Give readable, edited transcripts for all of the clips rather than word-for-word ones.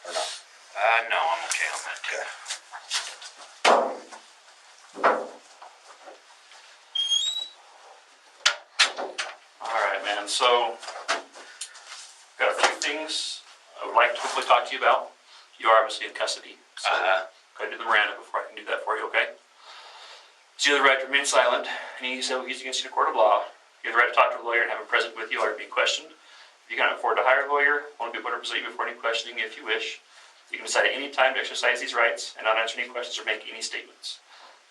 or not? No, I'm okay on that too. Okay. Alright, man, so got a few things I would like to quickly talk to you about. You are obviously in custody, so gotta do the Miranda before I can do that for you, okay? So you have the right to remain silent, and he said he's against you in a court of law. You have the right to talk to a lawyer and have him present with you while you're being questioned. If you cannot afford to hire a lawyer, one will be put in proceeding before any questioning if you wish. You can decide at any time to exercise these rights and not answer any questions or make any statements.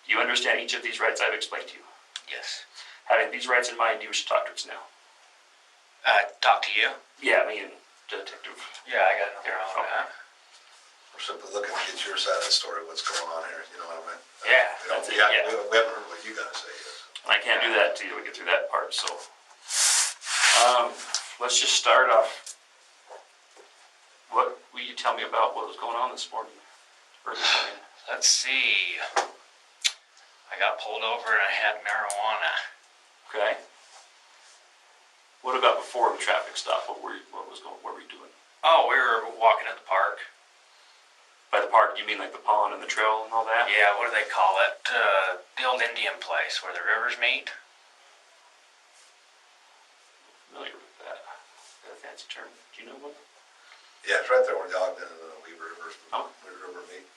Do you understand each of these rights I've explained to you? Yes. Having these rights in mind, you wish to talk to us now. Talk to you? Yeah, me and Detective. Yeah, I got no problem with that. We're simply looking to get your side of the story, what's going on here, you know what I mean? Yeah, that's it, We haven't heard what you gotta say yet. And I can't do that until we get through that part, so. Let's just start off. What will you tell me about what was going on this morning? Let's see. I got pulled over and I had marijuana. Okay. What about before the traffic stop? What were you doing? Oh, we were walking at the park. By the park, you mean like the pond and the trail and all that? Yeah, what do they call it? The old Indian place where the rivers meet. Familiar with that. Got a fancy term. Do you know one? Yeah, it's right there where the Ogden and the Weaver River meet.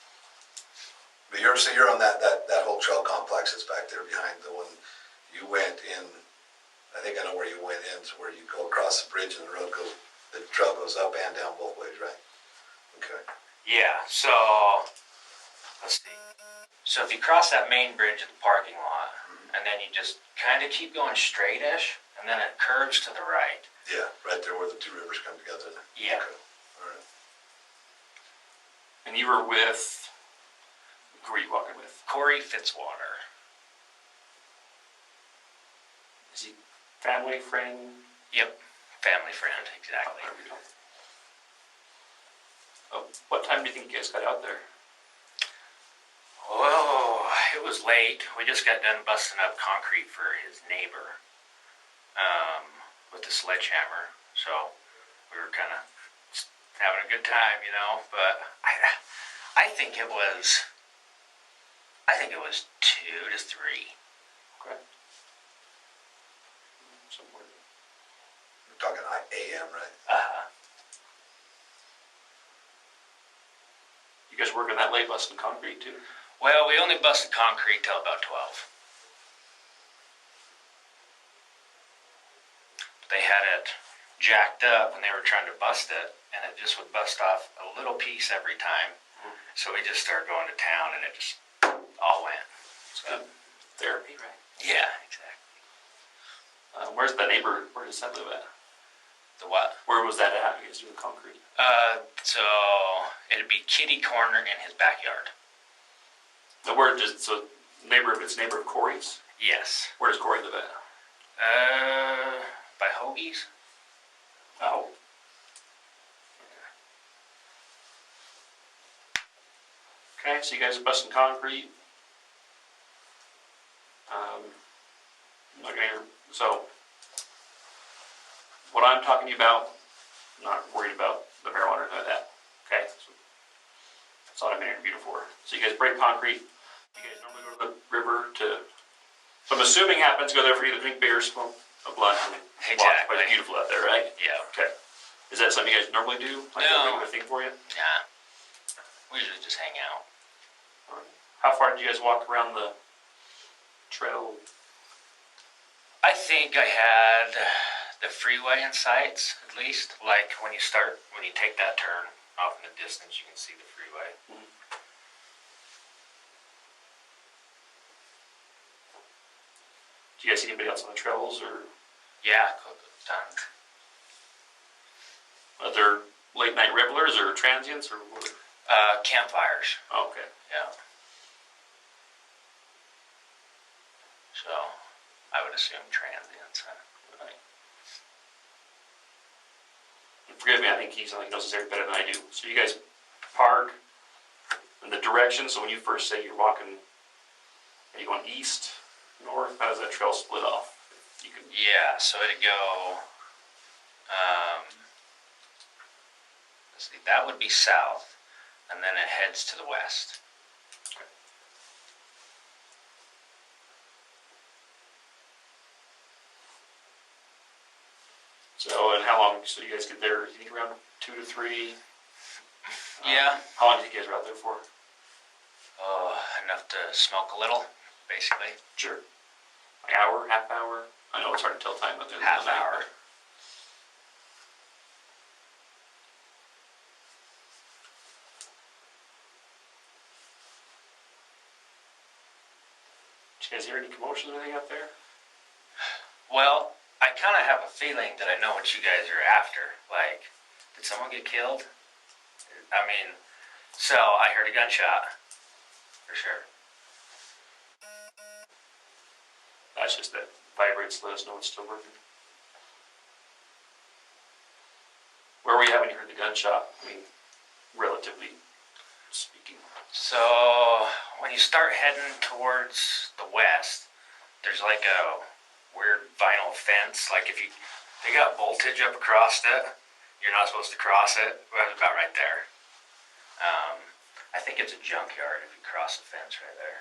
But you're on that whole trail complex that's back there behind the one you went in. I think I know where you went in, to where you go across the bridge and the trail goes up and down both ways, right? Okay. Yeah, so let's see. So if you cross that main bridge at the parking lot, and then you just kind of keep going straight-ish, and then it curves to the right. Yeah, right there where the two rivers come together. Yeah. Okay. All right. And you were with, who were you walking with? Corey Fitzwater. Is he family, friend? Yep, family friend, exactly. What time do you think you guys got out there? Oh, it was late. We just got done busting up concrete for his neighbor with the sledgehammer. So we were kind of having a good time, you know. But I think it was 2 to 3. Okay. Somewhere. We're talking AM, right? You guys working that late busting concrete too? Well, we only busted concrete till about 12. They had it jacked up and they were trying to bust it, and it just would bust off a little piece every time. So we just started going to town and it just all went. It's good therapy, right? Yeah, exactly. Where's the neighbor? Where does that live at? The what? Where was that at? You guys doing concrete? So it'd be kitty corner in his backyard. The word just so neighbor. If it's neighbor of Corey's. Yes. Where does Corey live at? By Hoagie's. Oh. Okay, so you guys are busting concrete. So what I'm talking to you about, I'm not worried about the marijuana or none of that. Okay, so that's all I'm interviewing for. So you guys break concrete. You guys normally go to the river to. So I'm assuming happens go there for you to drink beer, smoke a blunt, and watch. But it's beautiful out there, right? Yeah. Okay. Is that something you guys normally do? Like no. a thing for you? Nah. We usually just hang out. How far did you guys walk around the trail? I think I had the freeway in sights, at least. Like when you take that turn off in the distance, you can see the freeway. Mm-hmm. Do you guys see anybody else on the trails, or? Yeah, tons. Are there late night revelers or transients or what? Campfires. Oh, okay. Yeah. So, I would assume transients. Right. And forgive me, I think he knows this area better than I do. So you guys park in the direction, so when you first say you're walking, are you going east, north? How does that trail split off? You can. Yeah, so it'd go, see, that would be south, and then it heads to the west. So, and how long, so you guys get there, you think around 2 to 3? Yeah. How long do you think you guys are out there for? Enough to smoke a little, basically. Sure. An hour, half hour? I know it's hard to tell time, but Half hour. Did you guys hear any commotion or anything out there? Well, I kind of have a feeling that I know what you guys are after. Like, did someone get killed? I mean, so I heard a gunshot, for sure. That's just that vibrates to let us know it's still working. Where were you at when you heard the gunshot? I mean, relatively speaking. So, when you start heading towards the west, there's like a weird vinyl fence. Like if they got voltage up across it, you're not supposed to cross it. Well, it's about right there. I think it's a junkyard if you cross the fence right there.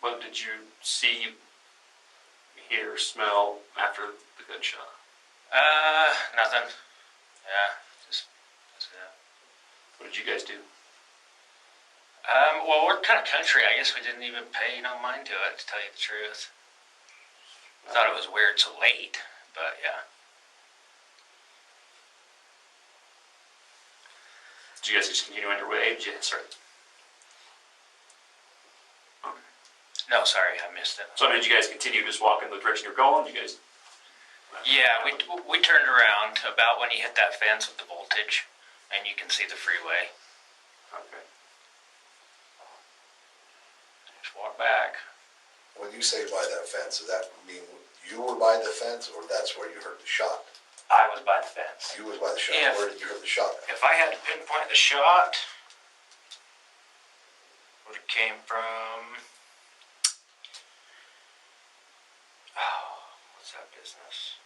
What did you see, hear, smell after the gunshot? Nothing. Yeah, just that's it. What did you guys do? Well, we're kind of country. I guess we didn't even pay no mind to it, to tell you the truth. I thought it was weird so late, but yeah. Did you guys just continue on your way? Did you start? No, sorry, I missed it. So did you guys continue just walking the direction you're going? You guys? Yeah, we turned around about when you hit that fence with the voltage, and you can see the freeway. Okay. Just walk back. When you say by that fence, does that mean you were by the fence, or that's where you heard the shot? I was by the fence. You was by the shot. If- Where did you hear the shot? If I had to pinpoint the shot, would it came from? Oh, what's that business?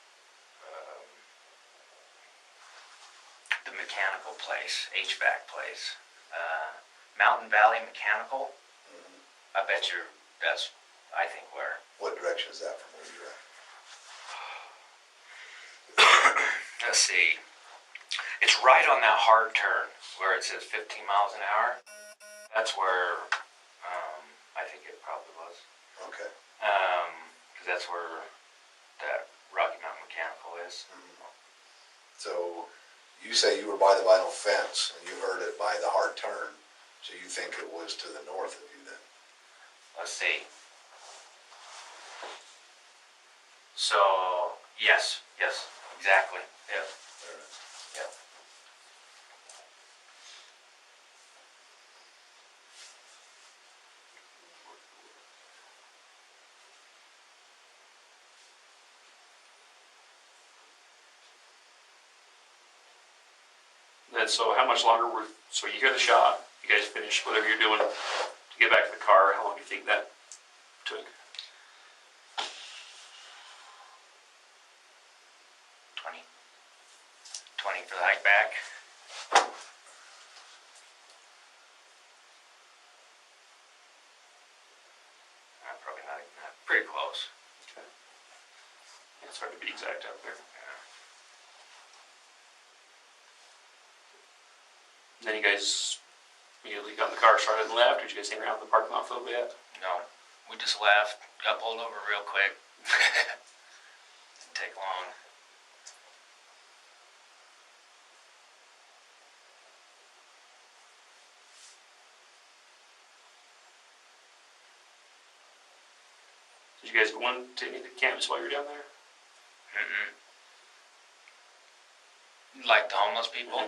The mechanical place, HVAC place, Mountain Valley Mechanical. I bet that's, I think, where. What direction is that from where you're at? Let's see. It's right on that hard turn where it says 15 miles an hour. That's where I think it probably was. Okay. Because that's where that Rocky Mountain Mechanical is. So you say you were by the vinyl fence and you heard it by the hard turn. So you think it was to the north of you then? Let's see. So, yes, exactly. Yeah. Yeah. And so how much longer so you hear the shot, you guys finish whatever you're doing to get back to the car, how long do you think that took? 20 for the hike back. Probably not even that. Pretty close. Okay. Yeah, it's hard to be exact out there. And then you guys immediately got in the car, started and left, or did you guys hang around in the parking lot for a little bit? No, we just left, got pulled over real quick. Didn't take long. Did you guys go into any of the camps while you were down there? Like the homeless people?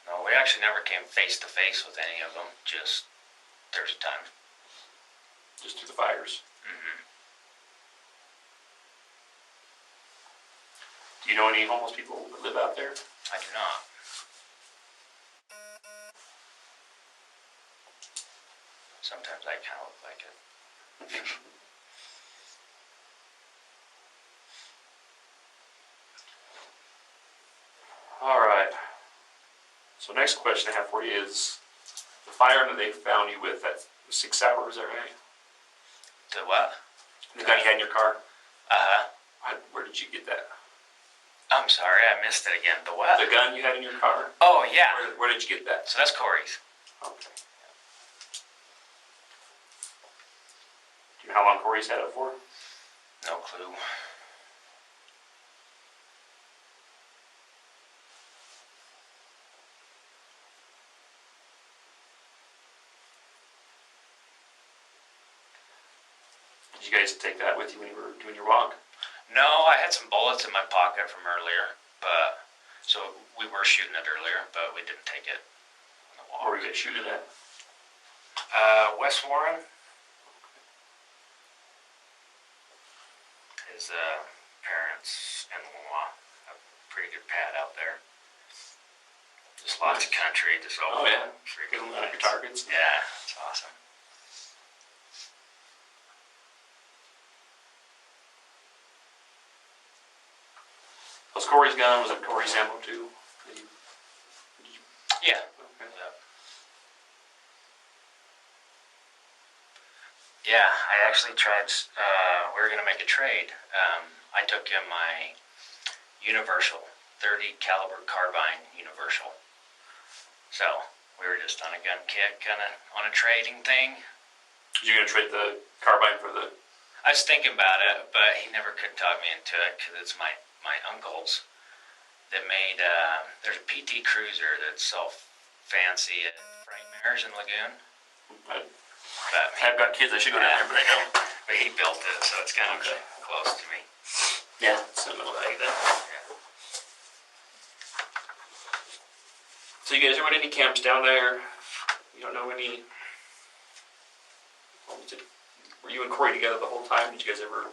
No, we actually never came face to face with any of them. Just there's a ton. Just through the fires? Do you know any homeless people that live out there? I do not. Sometimes I kind of look like it. All right. So next question I have for you is the firearm that they found you with, that was 6 hours, is that right? The what? The gun you had in your car? Uh-huh. Where did you get that? I'm sorry, I missed it again. The what? The gun you had in your car? Oh, yeah. Where did you get that? So that's Corey's. Okay. Do you know how long Corey's had it for? No clue. Did you guys take that with you when you were doing your walk? No, I had some bullets in my pocket from earlier, but so we were shooting it earlier, but we didn't take it on the walk. Where were you guys shooting at? West Warren. His parents in-law have a pretty good pad out there. Just lots of country, just Oh yeah, freaking good your targets. Yeah, it's awesome. Was Corey's gun, was that Corey's ammo too? Yeah. Okay. Yeah, I actually tried, we were going to make a trade. I took him my Universal, 30 caliber carbine Universal. So, we were just on a gun kick, kind of on a trading thing. You're going to trade the carbine for the... I was thinking about it, but he never could talk me into it, because it's my uncle's that made, there's a PT Cruiser that's so fancy at Frightmares in Lagoon. I've got kids, I should go down there, but I don't. But he built it, so it's kind of close to me. Yeah, something like that. Yeah. So you guys ever went any camps down there? You don't know any... Were you and Corey together the whole time? Did you guys ever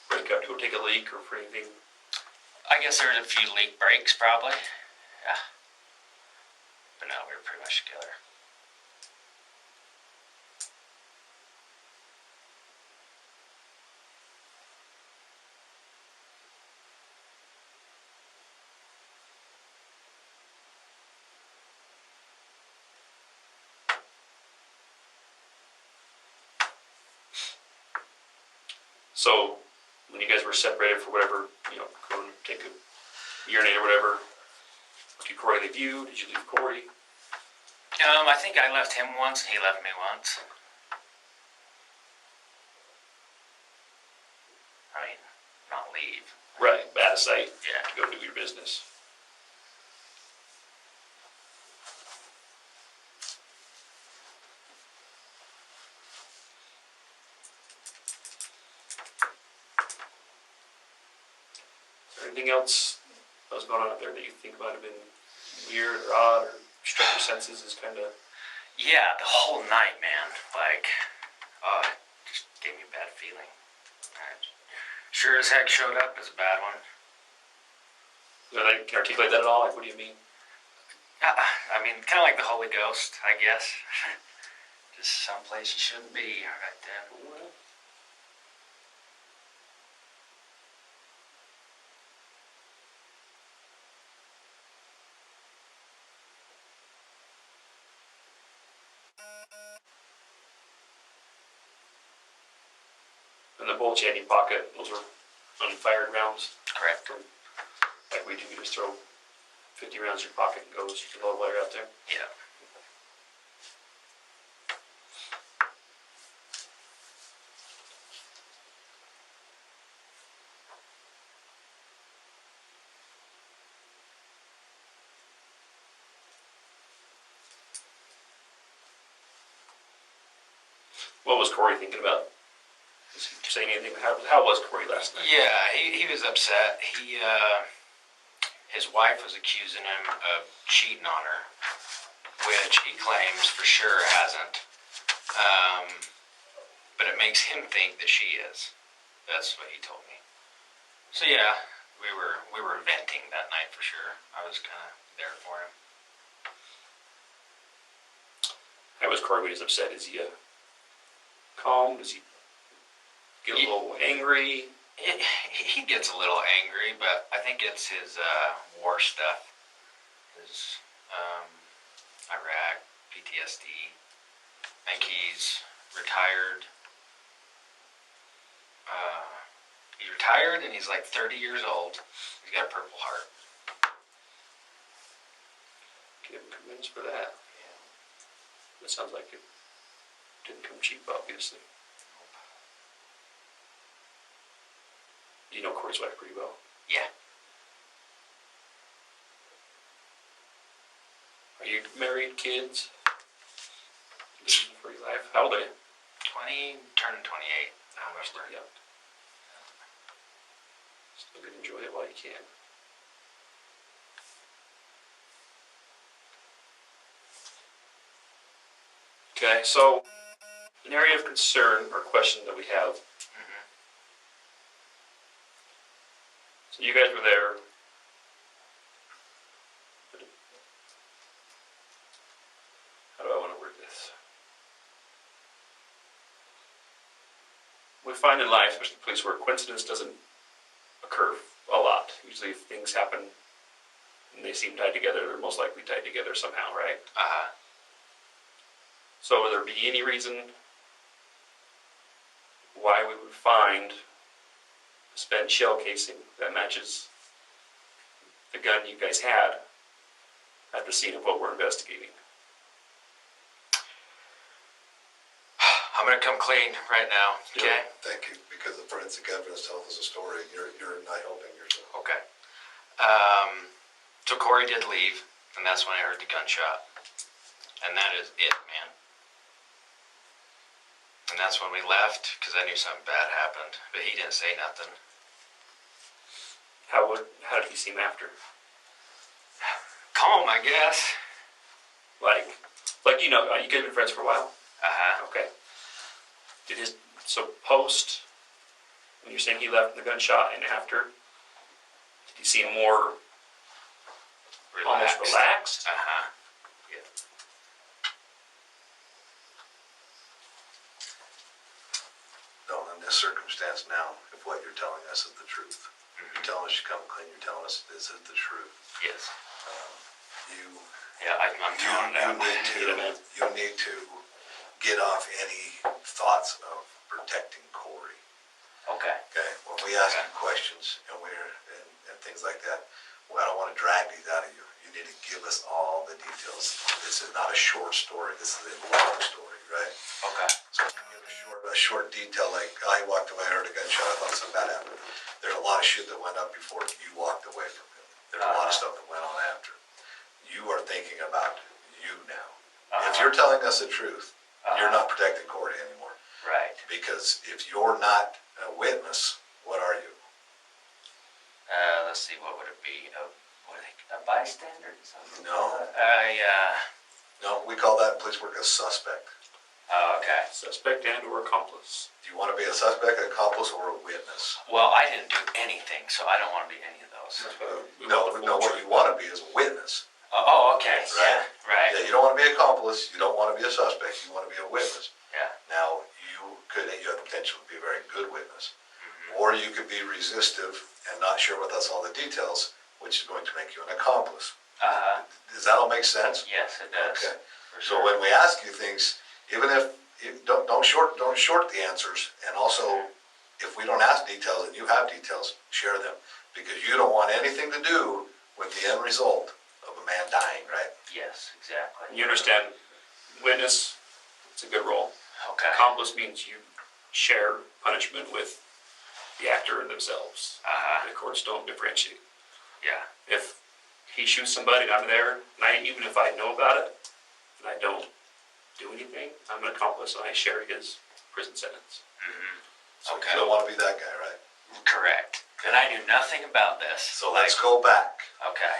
break up to go take a leak or for anything? I guess there was a few leak breaks, probably. Yeah. But no, we were pretty much together. So, when you guys were separated for whatever, going to take a urinate or whatever, did Corey leave you? Did you leave Corey? I think I left him once, he left me once. I mean, not leave. Right, out of sight. Yeah. To go do your business. Is there anything else that was going on out there that you think might have been weird or odd or struck your senses as kind of... Yeah, the whole night, man. Like, it just gave me a bad feeling. Sure as heck showed up as a bad one. Can I articulate that at all? Like, what do you mean? I mean, kind of like the Holy Ghost, I guess. Just someplace you shouldn't be right then. And the bullets you had in your pocket, those were unfired rounds? Correct. Like we do, you just throw 50 rounds in your pocket and go shoot the low wire out there? Yeah. What was Corey thinking about? Was he saying anything? How was Corey last night? Yeah, he was upset. His wife was accusing him of cheating on her, which he claims for sure hasn't. But it makes him think that she is. That's what he told me. So yeah, we were venting that night for sure. I was kind of there for him. How was Corey when he's upset? Is he calm? Does he get a little angry? He gets a little angry, but I think it's his war stuff. his Iraq, PTSD. I think he's retired. He's retired and he's like 30 years old. He's got a Purple Heart. Give him commends for that. That sounds like it didn't come cheap, obviously. Do you know Corey's wife pretty well? Yeah. Are you married, kids? Living a free life? How old are you? 20, turning 28. Still young. Still good, enjoy it while you can. Okay, so an area of concern or question that we have. So you guys were there. How do I want to word this? We find in life, especially police work, coincidence doesn't occur a lot. Usually if things happen and they seem tied together, they're most likely tied together somehow, right? So would there be any reason why we would find a spent shell casing that matches the gun you guys had at the scene of what we're investigating? I'm going to come clean right now, okay? Thank you, because the forensic evidence tells us a story. You're not helping yourself. Okay. So Corey did leave, and that's when I heard the gunshot. And that is it, man. And that's when we left, because I knew something bad happened, but he didn't say nothing. How did he seem after? Calm, I guess. Like you know, you guys been friends for a while? Okay. So post, when you're saying he left in the gunshot and after, did you see him more almost relaxed? Yeah. No, in this circumstance now, if what you're telling us is the truth, you're telling us you come clean, you're telling us this is the truth. Yes. I'm You telling you need to get off any thoughts of protecting Corey. Okay. Okay, when we ask you questions and and things like that, well, I don't want to drag these out of you. You need to give us all the details. This is not a short story. This is a long story, right? Okay. So give a short detail like, I walked away, I heard a gunshot, I thought something bad happened. There's a lot of shit that went up before you walked away from him. There's a lot of stuff that went on after. You are thinking about you now. If you're telling us the truth, you're not protecting Corey anymore. Right. Because if you're not a witness, what are you? Let's see, what would it be? A bystander? No. No, we call that in police work a suspect. Oh, okay. Suspect and or accomplice. Do you want to be a suspect, an accomplice, or a witness? Well, I didn't do anything, so I don't want to be any of those. No, what you want to be is a witness. Oh, okay. Right? Yeah, right. Yeah, you don't want to be an accomplice, you don't want to be a suspect, you want to be a witness. Yeah. Now, you have the potential to be a very good witness. Or you could be resistive and not share with us all the details, which is going to make you an accomplice. Does that all make sense? Yes, it does. Okay. For So sure. when we ask you things, even if you don't short the answers, and also if we don't ask details and you have details, share them, because you don't want anything to do with the end result of a man dying, right? Yes, exactly. You understand, witness, it's a good role. Okay. Accomplice means you share punishment with the actor and themselves. The courts don't differentiate. Yeah. If he shoots somebody and I'm there, and even if I know about it, and I don't do anything, I'm an accomplice and I share his prison sentence. So Okay. you don't want to be that guy, right? Correct. And I knew nothing about this. So let's go back. Okay.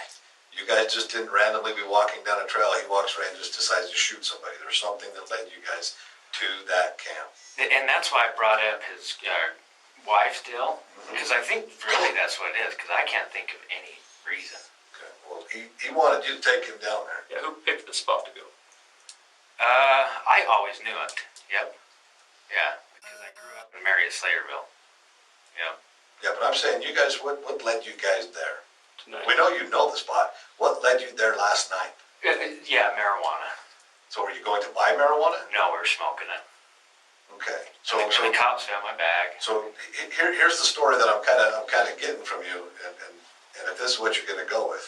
You guys just didn't randomly be walking down a trail. He walks right and just decides to shoot somebody. There's something that led you guys to that camp. And that's why I brought up his wife still, because I think really that's what it is, because I can't think of any reason. Okay. Well, he wanted you to take him down there. Yeah, who picked the spot to go? I always knew it. Yep. Yeah, because I grew up in Marietta, Slayerville. Yep. Yeah, but I'm saying you guys, what led you guys there to tonight. We know you know the spot. What led you there last night? Yeah, marijuana. So were you going to buy marijuana? No, we were smoking it. Okay. So the cops found my bag. So here's the story that I'm kind of getting from you, and if this is what you're going to go with,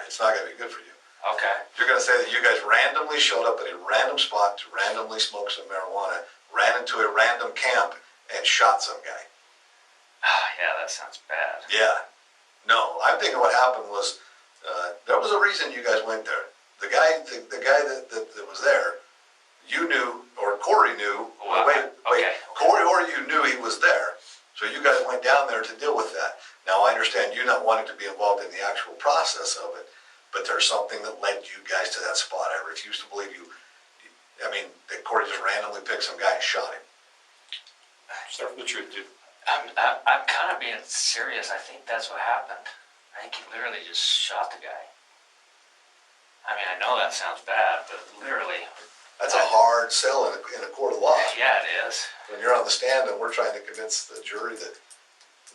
it's not going to be good for you. Okay. You're going to say that you guys randomly showed up at a random spot to randomly smoke some marijuana, ran into a random camp, and shot some guy. Yeah, that sounds bad. Yeah. No, I'm thinking what happened was there was a reason you guys went there. The guy that was there, you knew, or Corey knew. Well, wait. Okay. Corey or you knew he was there, so you guys went down there to deal with that. Now I understand you not wanting to be involved in the actual process of it, but there's something that led you guys to that spot. I refuse to believe you. I mean, that Corey just randomly picked some guy and shot him. Start from the truth, dude. I'm kind of being serious. I think that's what happened. I think he literally just shot the guy. I mean, I know that sounds bad, but literally. That's a hard sell in a court of law. Yeah, it is. When you're on the stand and we're trying to convince the jury that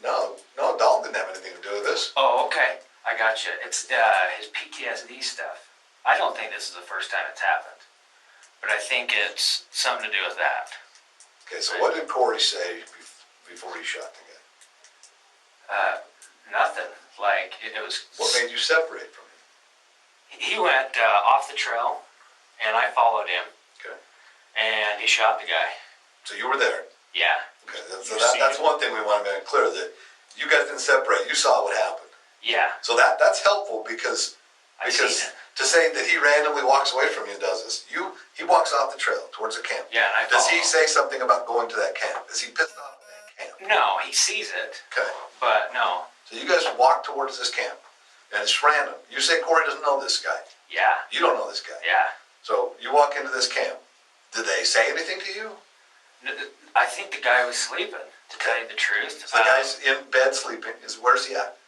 no, Dalton didn't have anything to do with this. Oh, okay. I got you. It's his PTSD stuff. I don't think this is the first time it's happened, but I think it's something to do with that. Okay, so what did Corey say before he shot the guy? Nothing. Like it was. What made you separate from him? He went off the trail, and I followed him. Okay. And he shot the guy. So you were there. Yeah. Okay, so that's one thing we want to make clear, that you guys didn't separate. You saw what happened. Yeah. So that's helpful because I've seen it. to say that he randomly walks away from you and does this, he walks off the trail towards the camp. Yeah, and I Does he follow. say something about going to that camp? Is he pissed off at that camp? No, he sees it, Okay. but no. So you guys walk towards this camp, and it's random. You say Corey doesn't know this guy. Yeah. You don't know this guy. Yeah. So you walk into this camp. Did they say anything to you? I think the guy was sleeping, to tell you the truth. So the guy's in bed sleeping. Where's he at?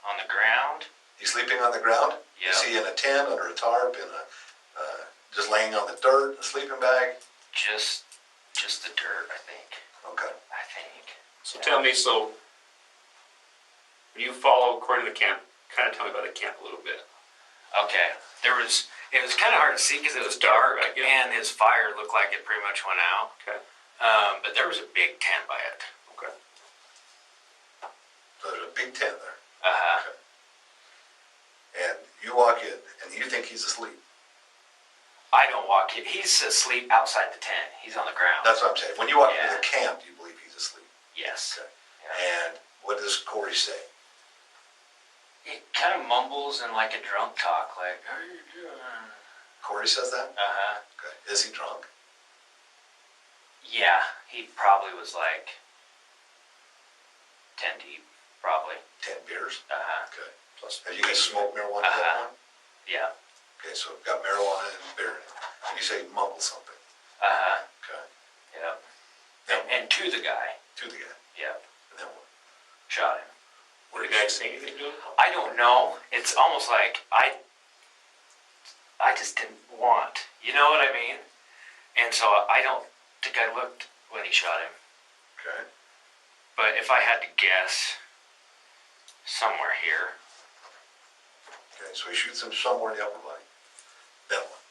On the ground. He's sleeping on the ground? Yeah. Is he in a tent, under a tarp, just laying on the dirt, a sleeping bag? Just the dirt, I think. Okay. I think. So tell me, so when you follow Corey to the camp, kind of tell me about the camp a little bit. Okay. It was kind of hard to see because it was dark, right? Yeah. And his fire looked like it pretty much went out. Okay. But there was a big tent by it. Okay. So there's a big tent there. Uh-huh. Okay. And you walk in, and you think he's asleep. I don't walk in. He's asleep outside the tent. He's on the ground. That's what I'm saying. When you walk into Yeah. the camp, you believe he's asleep. Yes. Okay. Yeah. And what does Corey say? He kind of mumbles in like a drunk talk, like, how are you doing? Corey says that? Uh-huh. Okay. Is he drunk? Yeah, he probably was like 10 deep, probably. 10 beers? Uh-huh. Okay. Plus, have you guys smoked marijuana at that point? Yeah. Okay, so we've got marijuana and beer in it. And you say mumble something. Uh-huh. Okay. Yep. Now, And to the guy. to the guy. Yep. And then what? Shot him. Did the guy say anything to him? I don't know. It's almost like I just didn't want. You know what I mean? And so I don't think I looked when he shot him. Okay. But if I had to guess, somewhere here. Okay, so he shoots him somewhere in the upper body. Then what?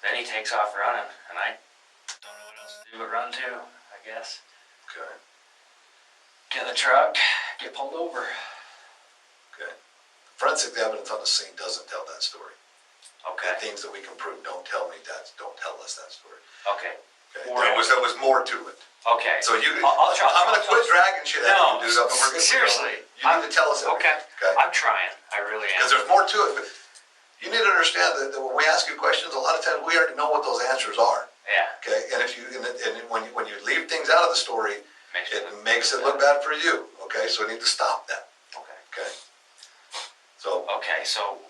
Then he takes off running, and I don't know what else to do but run too, I guess. Okay. Get in the truck, get pulled over. Okay. Forensic evidence on the scene doesn't tell that story. Okay. The things that we can prove don't tell us that story. Okay. Okay. Or- There was more to it. Okay. So I'll try. I'm gonna quit dragging shit out of you, dude. We're good. Seriously. You need to tell us everything. Okay. I'm trying. I really am. Because there's more to it. But you need to understand that when we ask you questions, a lot of times we already know what those answers are. Yeah. Okay. And if you when you leave things out of the story, Makes it it makes it look bad for you. Okay. So we need to stop that. Okay. Okay. So Okay. So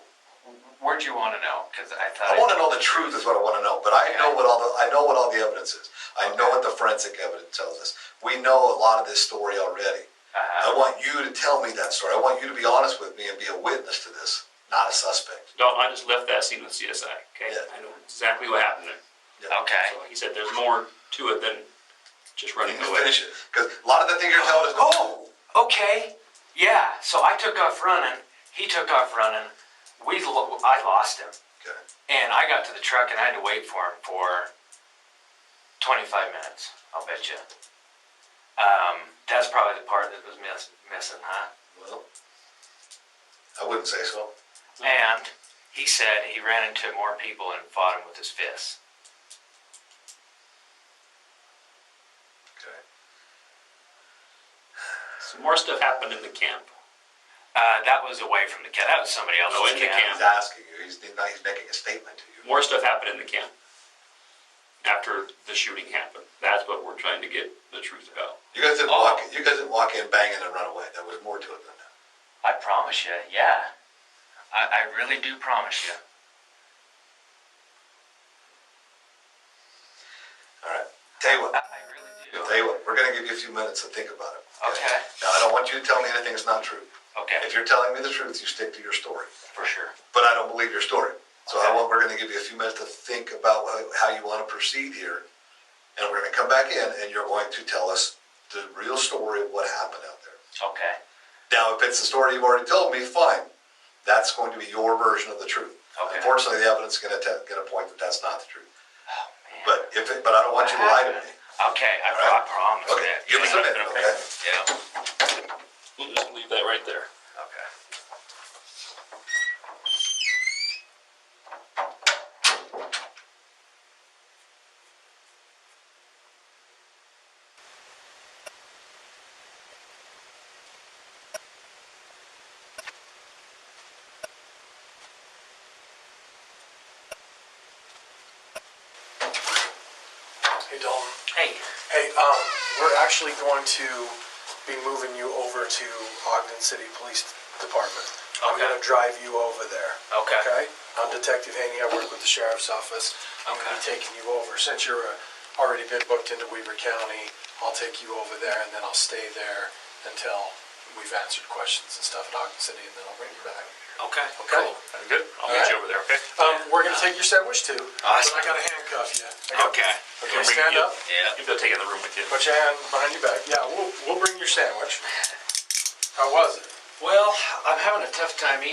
where'd you want to know? Because I thought I want to know the truth is what I want to know. But I know what all the evidence is. I know what the forensic evidence tells us. We know a lot of this story already. I want you to tell me that story. I want you to be honest with me and be a witness to this, not a suspect. Dalton, I just left that scene with CSI, okay? Yeah. I know exactly what happened there. Yeah. Okay. So he said there's more to it than just running You away. finish it, because a lot of the things you're telling us. Oh, okay. Yeah, so I took off running. He took off running. I lost him. Okay. And I got to the truck and I had to wait for him for 25 minutes, I'll bet you. That's probably the part that was missing, huh? Well, I wouldn't say so. And he said he ran into more people and fought him with his fists. Okay. Some more stuff happened in the camp. That was away from the camp. That was somebody else's Oh, in the camp. He's asking you. He's making a statement to you. More stuff happened in the camp after the shooting happened. That's what we're trying to get the truth about. You guys didn't walk. You guys didn't walk in banging and run away. There was more to it than that. I promise you, yeah. I really do promise you. All right. Tell you what. I really do. Tell you what. We're gonna give you a few minutes to think about it. Okay. Now I don't want you to tell me anything that's not true. Okay, If you're telling me the truth, you stick to your story. for sure. But I don't believe your story. So Okay. we're going to give you a few minutes to think about how you want to proceed here. And we're going to come back in and you're going to tell us the real story of what happened out there. Okay. Now, if it's the story you've already told me, fine. That's going to be your version of the truth. Okay. Unfortunately, the evidence is going to point that that's not the truth. Oh, man. But I don't want you to lie to me. Okay, I All right. promise. Okay, that. give us a minute, okay? Yeah. We'll just leave that right there. Okay. Hey Dalton. Hey. Hey, we're actually going to be moving you over to Ogden City Police Department. I'm Okay. going to drive you over there. Okay. Okay? I'm Detective Haney. I work with the Sheriff's Office. I'm going to be taking you over. Since you're already been booked into Weaver County, I'll take you over there and then I'll stay there until we've answered questions and stuff at Ogden City and then I'll bring you back. Okay. Okay? Cool. Very good. I'll All meet right. you over there, okay? We're going to take your sandwich too. Awesome. But I got to handcuff you. Okay. Okay, stand up. Yeah. You've got to take it in the room with you. Put your hand behind your back. Yeah, we'll bring your sandwich. How was it? Well, I'm having a tough time eating.